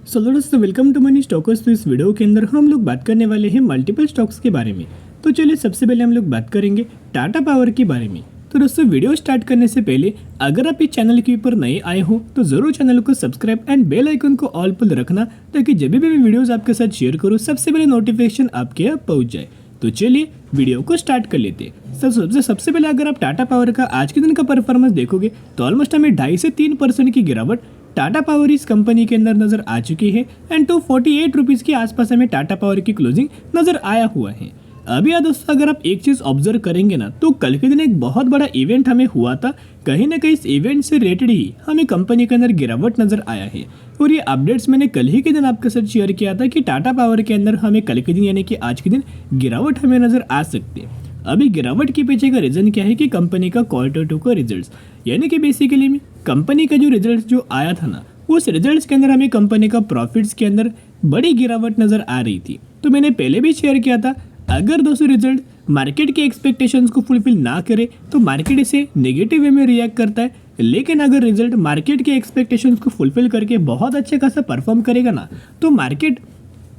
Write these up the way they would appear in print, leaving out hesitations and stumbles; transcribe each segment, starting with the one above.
दोस्तों welcome to money stalkers. तो इस वीडियो के अंदर हम लोग बात करने वाले हैं मल्टीपल स्टॉक्स के बारे में। तो चलिए सबसे पहले हम लोग बात करेंगे टाटा पावर के बारे में। तो दोस्तों वीडियो स्टार्ट करने से पहले अगर आप इस चैनल के ऊपर नए आए हो तो जरूर चैनल को सब्सक्राइब एंड बेल आइकन को ऑल पर रखना, ताकि जब भी मैं वीडियोस आपके साथ शेयर करूँ सबसे पहले नोटिफिकेशन आपके यहाँ पहुँच जाए। तो चलिए वीडियो को स्टार्ट कर लेते हैं। सबसे पहले अगर आप टाटा पावर का आज के दिन का परफॉर्मेंस देखोगे तो ऑलमोस्ट हमें 2.5 से 3% की गिरावट टाटा पावर इस कंपनी के अंदर नजर आ चुकी है एंड 248 रुपीज़ के आसपास हमें टाटा पावर की क्लोजिंग नजर आया हुआ है। अभी यार दोस्तों अगर आप एक चीज़ ऑब्जर्व करेंगे ना, तो कल के दिन एक बहुत बड़ा इवेंट हमें हुआ था। कहीं ना कहीं इस इवेंट से रिलेटेड ही हमें कंपनी के अंदर गिरावट नजर आया है और ये अपडेट्स मैंने कल ही के दिन आपके साथ शेयर किया था कि टाटा पावर के अंदर हमें कल के दिन यानी कि आज के दिन गिरावट हमें नजर आ सकती है। अभी गिरावट के पीछे का रीजन क्या है कि कंपनी का Q2 का रिजल्ट्स, यानी कि बेसिकली में कंपनी का जो रिजल्ट जो आया था ना, उस रिजल्ट्स के अंदर हमें कंपनी का प्रॉफिट्स के अंदर बड़ी गिरावट नजर आ रही थी। तो मैंने पहले भी शेयर किया था, अगर दोस्तों रिजल्ट मार्केट के एक्सपेक्टेशंस को फुलफिल ना करे तो मार्केट इसे नेगेटिव वे में रिएक्ट करता है, लेकिन अगर रिजल्ट मार्केट के एक्सपेक्टेशंस को फुलफिल करके बहुत अच्छे खासा परफॉर्म करेगा ना, तो मार्केट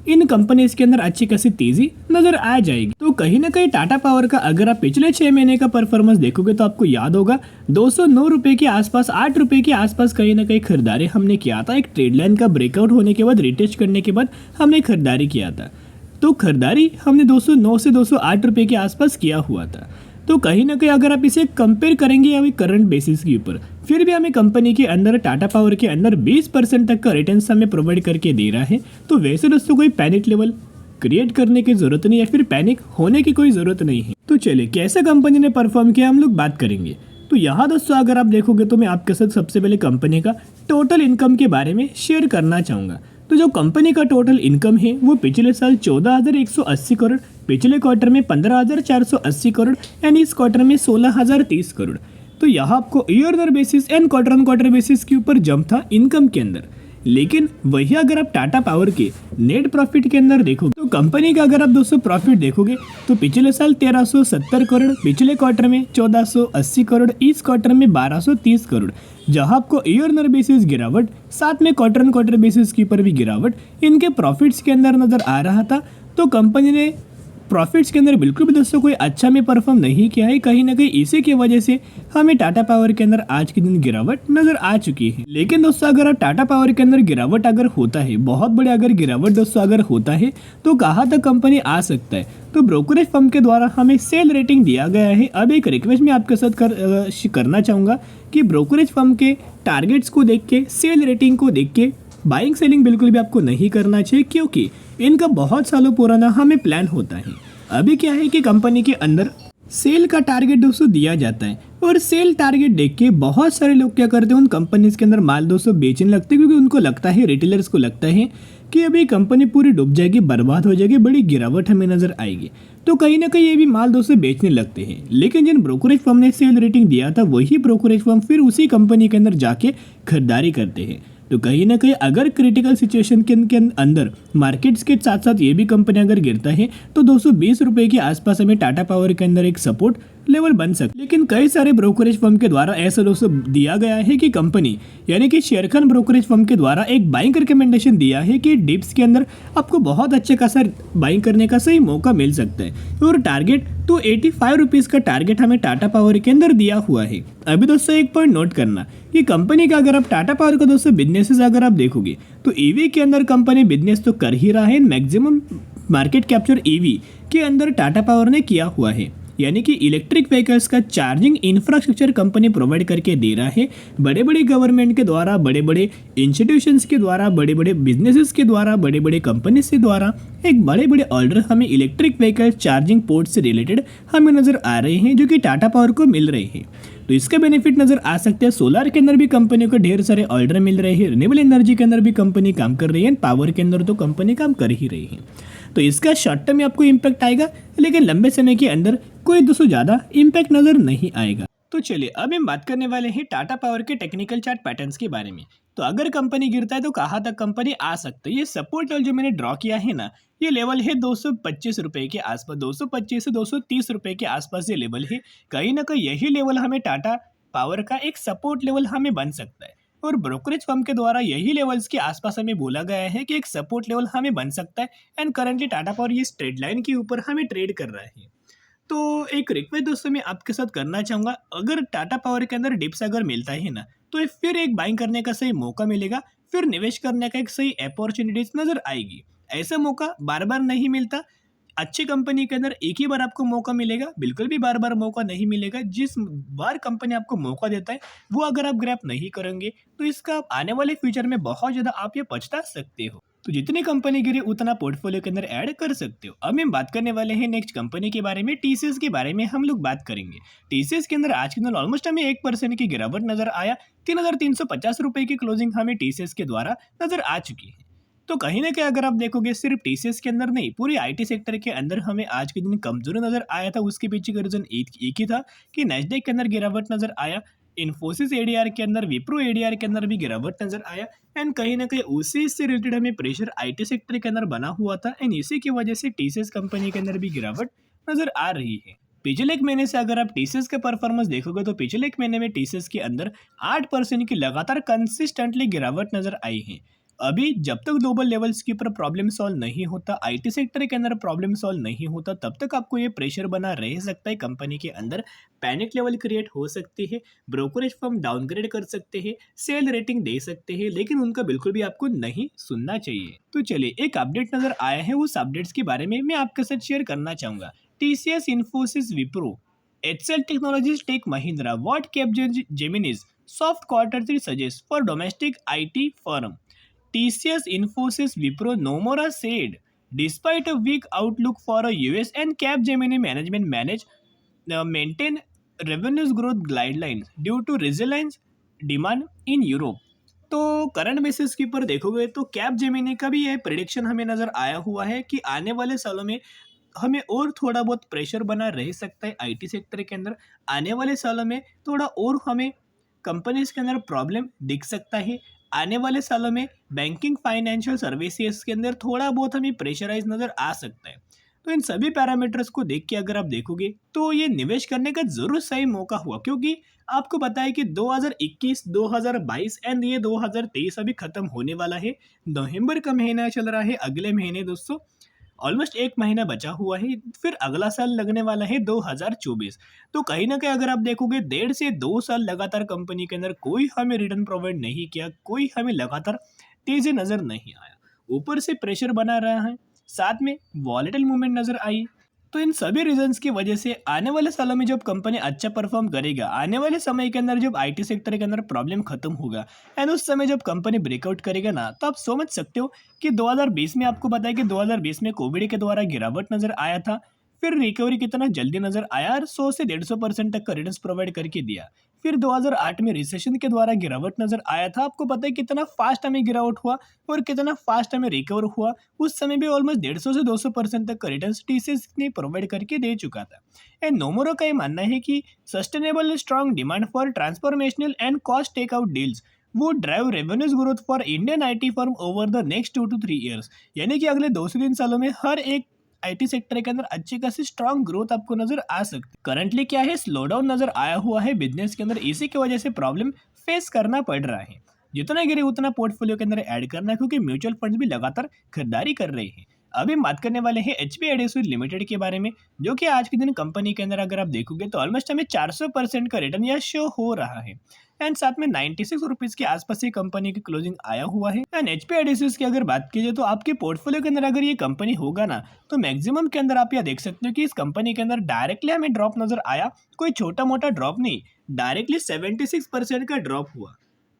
इन कंपनीज के अंदर अच्छी खासी तेजी नजर आ जाएगी। तो कहीं ना कहीं टाटा पावर का अगर आप पिछले 6 महीने का परफॉर्मेंस देखोगे तो आपको याद होगा 209 रुपए के आसपास, 8 रुपए के आसपास कहीं ना कहीं खरीदारी हमने किया था। एक ट्रेड लाइन का ब्रेकआउट होने के बाद, रिटेस्ट करने के बाद हमने खरीदारी किया था। तो खरीदारी हमने 209 से 208 रुपए के आसपास किया हुआ था। तो कहीं ना कहीं अगर आप इसे कंपेयर करेंगे अभी करंट बेसिस के ऊपर, फिर भी हमें कंपनी के अंदर टाटा पावर के अंदर 20% तक का रिटर्न हमें प्रोवाइड करके दे रहा है। तो वैसे दोस्तों कोई पैनिक लेवल क्रिएट करने की जरूरत नहीं है, फिर पैनिक होने की कोई जरूरत नहीं है। तो चलिए कैसे कंपनी ने परफॉर्म किया हम लोग बात करेंगे। तो यहाँ दोस्तों अगर आप देखोगे तो मैं आपके साथ सबसे पहले कंपनी का टोटल इनकम के बारे में शेयर करना चाहूँगा। तो जो कंपनी का टोटल इनकम है वो पिछले साल 14,180 करोड़, पिछले क्वार्टर में 15,480 करोड़ एंड इस क्वार्टर में 16,030 करोड़। तो यहाँ आपको year on basis and quarter on quarter basis के ऊपर जंप था इनकम के अंदर। लेकिन वही अगर आप टाटा पावर के नेट प्रॉफिट के अंदर देखोगे तो कंपनी का अगर आप दोस्तों प्रॉफिट देखोगे तो पिछले साल 1370 करोड़, पिछले क्वार्टर में 1480 करोड़, इस क्वार्टर में 1230 करोड़। जहां आपको ईयर ऑन बेसिस गिरावट, साथ में क्वार्टर ऑन क्वार्टर बेसिस के ऊपर भी गिरावट इनके प्रॉफिट्स के अंदर नजर आ रहा था। तो कंपनी ने प्रॉफिट्स के अंदर बिल्कुल भी दोस्तों कोई अच्छा में परफॉर्म नहीं किया है। कहीं ना कहीं इसी की वजह से हमें टाटा पावर के अंदर आज के दिन गिरावट नजर आ चुकी है। लेकिन दोस्तों अगर आप टाटा पावर के अंदर गिरावट अगर होता है, बहुत बड़े अगर गिरावट दोस्तों अगर होता है, तो कहाँ तक कंपनी आ सकता है। तो ब्रोकरेज फर्म के द्वारा हमें सेल रेटिंग दिया गया है। अब एक रिक्वेस्ट मैं आपके साथ करना चाहूँगा कि ब्रोकरेज फर्म के टारगेट्स को देख के, सेल रेटिंग को देख के बाइंग सेलिंग बिल्कुल भी आपको नहीं करना चाहिए, क्योंकि इनका बहुत सालों पुराना हमें प्लान होता है। अभी क्या है कि कंपनी के अंदर सेल का टारगेट दोस्तों दिया जाता है और सेल टारगेट देख के बहुत सारे लोग क्या करते हैं, उन कंपनीज के अंदर माल दोस्तों बेचने लगते हैं, क्योंकि उनको लगता है, रिटेलर्स को लगता है कि अभी कंपनी पूरी डूब जाएगी, बर्बाद हो जाएगी, बड़ी गिरावट हमें नजर आएगी। तो कहीं ना कहीं ये भी माल दोस्तों बेचने लगते हैं। लेकिन जिन ब्रोकरेज फर्म ने सेल रेटिंग दिया था वही ब्रोकरेज फर्म फिर उसी कंपनी के अंदर जाके खरीदारी करते हैं। तो कहीं ना कहीं अगर क्रिटिकल सिचुएशन के अंदर मार्केट्स के साथ साथ ये भी कंपनी अगर गिरता है तो 220 रुपए के आसपास हमें टाटा पावर के अंदर एक सपोर्ट लेवल बन सकता है। लेकिन कई सारे ब्रोकरेज फर्म के द्वारा ऐसा दोस्तों दिया गया है कि कंपनी यानी कि शेरखान ब्रोकरेज फर्म के द्वारा एक बाइंग रिकमेंडेशन दिया है कि डिप्स के अंदर आपको बहुत अच्छे खासा बाइंग करने का सही मौका मिल सकता है और टारगेट तो 85 रुपीज़ का टारगेट हमें टाटा पावर के अंदर दिया हुआ है। अभी दोस्तों एक पॉइंट नोट करना कि कंपनी का अगर आप टाटा पावर का दोस्तों बिजनेसेस अगर आप देखोगे तो ईवी के अंदर कंपनी बिजनेस तो कर ही रहा है। मैक्सिमम मार्केट कैप्चर ईवी के अंदर टाटा पावर ने किया हुआ है, यानी कि इलेक्ट्रिक व्हीकल्स का चार्जिंग इंफ्रास्ट्रक्चर कंपनी प्रोवाइड करके दे रहा है। बड़े बड़े गवर्नमेंट के द्वारा, बड़े बड़े इंस्टीट्यूशंस के द्वारा, बड़े बड़े बिजनेसेस के द्वारा, बड़े बड़े कंपनीज के द्वारा एक बड़े बड़े ऑर्डर हमें इलेक्ट्रिक व्हीकल चार्जिंग पोर्ट से रिलेटेड हमें नजर आ रहे हैं, जो कि टाटा पावर को मिल रहे हैं। तो इसका बेनिफिट नजर आ सकते हैं। सोलर के अंदर भी कंपनी को ढेर सारे ऑर्डर मिल रहे हैं, रिन्यूएबल एनर्जी के अंदर भी कंपनी काम कर रही है, पावर के अंदर तो कंपनी काम कर ही रही है। तो इसका शॉर्ट टर्म में आपको इम्पैक्ट आएगा, लेकिन लंबे समय के अंदर कोई दोस्तों ज़्यादा इम्पैक्ट नज़र नहीं आएगा। तो चलिए अब हम बात करने वाले हैं टाटा पावर के टेक्निकल चार्ट पैटर्न्स के बारे में। तो अगर कंपनी गिरता है तो कहाँ तक कंपनी आ सकती है। ये सपोर्ट लेवल जो मैंने ड्रॉ किया है ना, ये लेवल है 225 रुपए के आसपास, 225 से 230 रुपए के आसपास ये लेवल है। कहीं ना कहीं यही लेवल हमें टाटा पावर का एक सपोर्ट लेवल हमें बन सकता है। और ब्रोकरेज फर्म के द्वारा यही लेवल्स के आसपास हमें बोला गया है कि एक सपोर्ट लेवल हमें बन सकता है। एंड करंटली टाटा पावर ये स्ट्रेट लाइन के ऊपर हमें ट्रेड कर रहा है। तो एक रिक्वेस्ट दोस्तों मैं आपके साथ करना चाहूँगा, अगर टाटा पावर के अंदर डिप्स अगर मिलता है ना, तो फिर एक बाइंग करने का सही मौका मिलेगा, फिर निवेश करने का एक सही अपॉर्चुनिटीज नजर आएगी। ऐसा मौका बार बार नहीं मिलता। अच्छी कंपनी के अंदर एक ही बार आपको मौका मिलेगा, बिल्कुल भी बार बार मौका नहीं मिलेगा। जिस बार कंपनी आपको मौका देता है वो अगर आप ग्रैब नहीं करेंगे तो इसका आने वाले फ्यूचर में बहुत ज़्यादा आप ये पछता सकते हो। तो जितनी कंपनी गिरे उतना पोर्टफोलियो के अंदर ऐड कर सकते हो। अब हम बात करने वाले हैं नेक्स्ट कंपनी के बारे में, टीसीएस के बारे में हम लोग बात करेंगे। टीसीएस के अंदर आज के दिन ऑलमोस्ट हमें 1% की गिरावट नजर आया। 3,350 रुपए की क्लोजिंग हमें टीसीएस के द्वारा नजर आ चुकी है। तो कहीं ना कहीं अगर आप देखोगे सिर्फ टीसीएस के अंदर नहीं, पूरी आईटी सेक्टर के अंदर हमें आज के दिन कमजोरी नजर आया था। उसके पीछे का रीजन एक ही था कि नैस्डैक के अंदर गिरावट नजर आया, इन्फोसिस एडीआर के अंदर, विप्रो एडीआर के अंदर भी गिरावट नजर आया। एंड कहीं ना कहीं उसी से रिलेटेड हमें प्रेशर आईटी सेक्टर के अंदर बना हुआ था। एंड इसी की वजह से टीसीएस कंपनी के अंदर भी गिरावट नजर आ रही है। पिछले एक महीने से अगर आप टीसीएस का परफॉर्मेंस देखोगे तो पिछले एक महीने में टीसीएस के अंदर 8% की लगातार कंसिस्टेंटली गिरावट नजर आई है। अभी जब तक ग्लोबल लेवल्स के ऊपर प्रॉब्लम सॉल्व नहीं होता, आईटी सेक्टर के अंदर प्रॉब्लम सॉल्व नहीं होता, तब तक आपको ये प्रेशर बना रह सकता है। कंपनी के अंदर पैनिक लेवल क्रिएट हो सकती है, ब्रोकरेज फर्म डाउनग्रेड कर सकते हैं, सेल रेटिंग दे सकते हैं, लेकिन उनका बिल्कुल भी आपको नहीं सुनना चाहिए। तो चलिए एक अपडेट नजर आया है, उस अपडेट्स के बारे में मैं आपके साथ शेयर करना चाहूंगा। TCS, Infosys, Wipro, HCL Technologies, Tech Mahindra, what Capgemini's soft quarter 3 suggests for domestic IT firm. TCS, Infosys, Wipro, Nomura said, despite a weak outlook for a US and Capgemini management maintain revenues growth guidelines due to resilience demand in Europe. तो current basis के ऊपर देखोगे तो Capgemini का भी ये prediction हमें नजर आया हुआ है कि आने वाले सालों में हमें और थोड़ा बहुत प्रेशर बना रह सकता है आईटी सेक्टर के अंदर। आने वाले सालों में थोड़ा और हमें कंपनीज के अंदर प्रॉब्लम दिख सकता है। आने वाले सालों में बैंकिंग फाइनेंशियल सर्विसेज के अंदर थोड़ा बहुत हमें प्रेशराइज नजर आ सकता है। तो इन सभी पैरामीटर्स को देख के अगर आप देखोगे तो ये निवेश करने का जरूर सही मौका हुआ, क्योंकि आपको पता है कि 2021, 2022 एंड ये 2023 अभी खत्म होने वाला है। नवंबर का महीना चल रहा है, अगले महीने दोस्तों ऑलमोस्ट एक महीना बचा हुआ है, फिर अगला साल लगने वाला है 2024। तो कहीं ना कहीं अगर आप देखोगे 1.5 से 2 साल लगातार कंपनी के अंदर कोई हमें रिटर्न प्रोवाइड नहीं किया, कोई हमें लगातार तेजी नजर नहीं आया, ऊपर से प्रेशर बना रहा है, साथ में वॉलेटाइल मूवमेंट नजर आई। तो इन सभी रीजंस की वजह से आने वाले सालों में जब कंपनी अच्छा परफॉर्म करेगा, आने वाले समय के अंदर जब आईटी सेक्टर के अंदर प्रॉब्लम खत्म होगा एंड उस समय जब कंपनी ब्रेकआउट करेगा ना, तो आप समझ सकते हो कि 2020 में आपको पता है कि 2020 में कोविड के द्वारा गिरावट नजर आया था, फिर रिकवरी कितना जल्दी नजर आया और 100 से 150% तक का रिटर्न्स प्रोवाइड करके दिया। फिर 2008 में रिसेशन के द्वारा गिरावट नजर आया था, आपको पता है कितना फास्ट हमें गिरावट हुआ और कितना फास्ट हमें रिकवर हुआ। उस समय भी ऑलमोस्ट 150 से 200% तक का रिटर्न्स टीसीएस ने प्रोवाइड करके दे चुका था। एंड नोमोरो का ये मानना है कि sustainable strong demand for transformational and cost takeout deals would drive revenues growth for Indian IT firm over the next 2 to 3 years। यानी कि अगले 2 से 3 सालों में हर एक आईटी सेक्टर के अंदर अच्छी खासी स्ट्रॉन्ग ग्रोथ आपको नजर आ सकती है। करंटली क्या है, स्लो डाउन नजर आया हुआ है बिजनेस के अंदर, इसी की वजह से प्रॉब्लम फेस करना पड़ रहा है। जितना गिरे उतना पोर्टफोलियो के अंदर ऐड करना है, क्योंकि म्यूचुअल फंड्स भी लगातार खरीदारी कर रहे हैं। अभी हम बात करने वाले हैं एचपी एडिसुल लिमिटेड के बारे में, जो कि आज के दिन कंपनी के अंदर अगर आप देखोगे तो ऑलमोस्ट हमें 400% का रिटर्न यह शो हो रहा है। एंड साथ में 96 रुपीज के आसपास ही कंपनी की क्लोजिंग आया हुआ है। एंड एचपी एडिसुल की अगर बात कीजिए तो आपके पोर्टफोलियो के अंदर अगर ये कंपनी होगा ना, तो मैक्सिमम के अंदर आप यह देख सकते हो कि इस कंपनी के अंदर डायरेक्टली हमें ड्रॉप नजर आया, कोई छोटा मोटा ड्रॉप नहीं, डायरेक्टली 76% का ड्रॉप हुआ।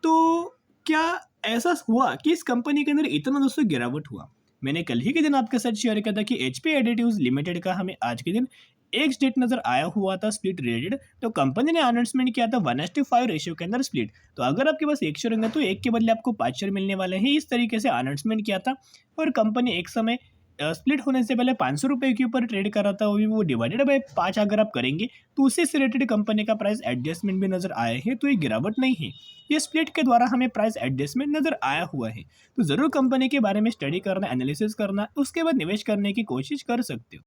तो क्या ऐसा हुआ कि इस कंपनी के अंदर इतना दोस्तों गिरावट हुआ? मैंने कल ही के दिन आपके साथ शेयर किया था कि एचपी एडिटिव्स लिमिटेड का हमें आज के दिन एक स्प्लिट नजर आया हुआ था स्प्लिट रिलेटेड। तो कंपनी ने अनाउंसमेंट किया था 1:5 रेशियो के अंदर स्प्लिट। तो अगर आपके पास 1 शेयर होंगे तो एक के बदले आपको 5 शेयर मिलने वाले हैं, इस तरीके से अनाउंसमेंट किया था। और कंपनी एक समय स्प्लिट होने से पहले 500 रुपये के ऊपर ट्रेड कर रहा था, वो डिवाइडेड बाय 5 अगर आप करेंगे तो उससे रिलेटेड कंपनी का प्राइस एडजस्टमेंट भी नजर आया है। तो ये गिरावट नहीं है, ये स्प्लिट के द्वारा हमें प्राइस एडजस्टमेंट नजर आया हुआ है। तो जरूर कंपनी के बारे में स्टडी करना, एनालिसिस करना, उसके बाद निवेश करने की कोशिश कर सकते हो।